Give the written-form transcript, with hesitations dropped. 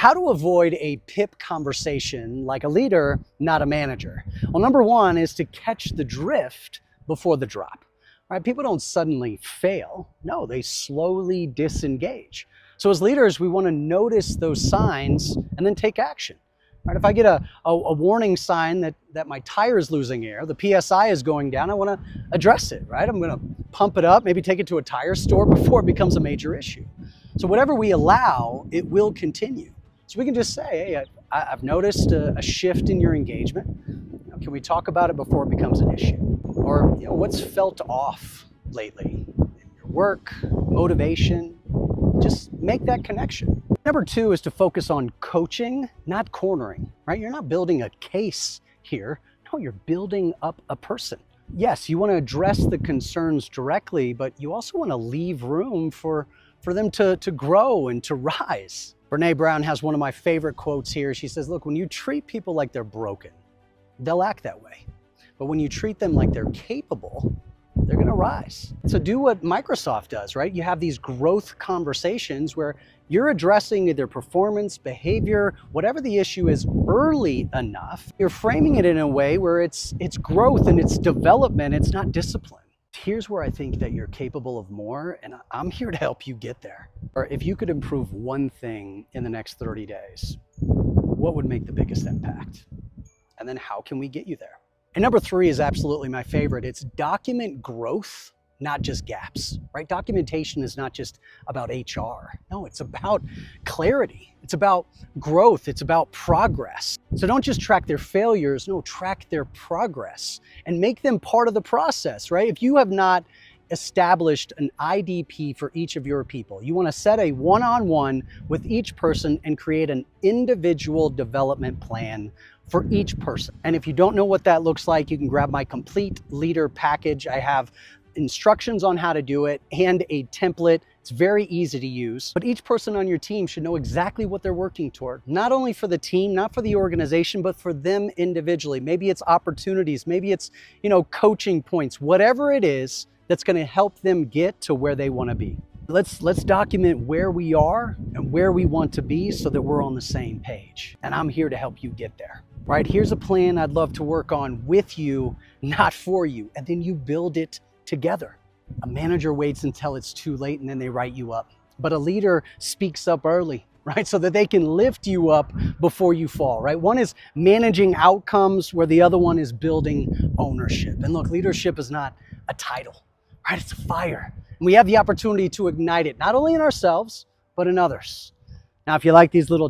How to avoid a PIP conversation like a leader, not a manager? Well, number one is to catch the drift before the drop. Right? People don't suddenly fail. No, they slowly disengage. So as leaders, we want to notice those signs and then take action. Right? If I get a warning sign that my tire is losing air, the PSI is going down, I want to address it, right? I'm going to pump it up, maybe take it to a tire store before it becomes a major issue. So whatever we allow, it will continue. So we can just say, hey, I've noticed a shift in your engagement. Can we talk about it before it becomes an issue? Or what's felt off lately in your work, motivation? Just make that connection. Number two is to focus on coaching, not cornering, right? You're not building a case here. No, you're building up a person. Yes, you want to address the concerns directly, but you also want to leave room for them to grow and to rise. Brene Brown has one of my favorite quotes here. She says, look, when you treat people like they're broken, they'll act that way. But when you treat them like they're capable, they're going to rise. So do what Microsoft does, right? You have these growth conversations where you're addressing their performance, behavior, whatever the issue is early enough. You're framing it in a way where it's growth and it's development. It's not discipline. Here's where I think that you're capable of more, and I'm here to help you get there. Or if you could improve one thing in the next 30 days, what would make the biggest impact? And then how can we get you there? And number three is absolutely my favorite. It's document growth, not just gaps, right? Documentation is not just about HR. No, it's about clarity. It's about growth. It's about progress. So don't just track their failures, no, track their progress and make them part of the process, right? If you have not established an IDP for each of your people, you want to set a one-on-one with each person and create an individual development plan for each person. And if you don't know what that looks like, you can grab my complete leader package. I have instructions on how to do it and a template. It's very easy to use, but each person on your team should know exactly what they're working toward, not only for the team, not for the organization, but for them individually. Maybe it's opportunities, maybe it's, coaching points, whatever it is that's going to help them get to where they want to be. Let's document where we are and where we want to be so that we're on the same page. And I'm here to help you get there. Right? Here's a plan I'd love to work on with you, not for you. And then you build it together. A manager waits until it's too late and then they write you up. But a leader speaks up early, right? So that they can lift you up before you fall, right? One is managing outcomes where the other one is building ownership. And look, leadership is not a title, right? It's a fire. And we have the opportunity to ignite it, not only in ourselves, but in others. Now, if you like these little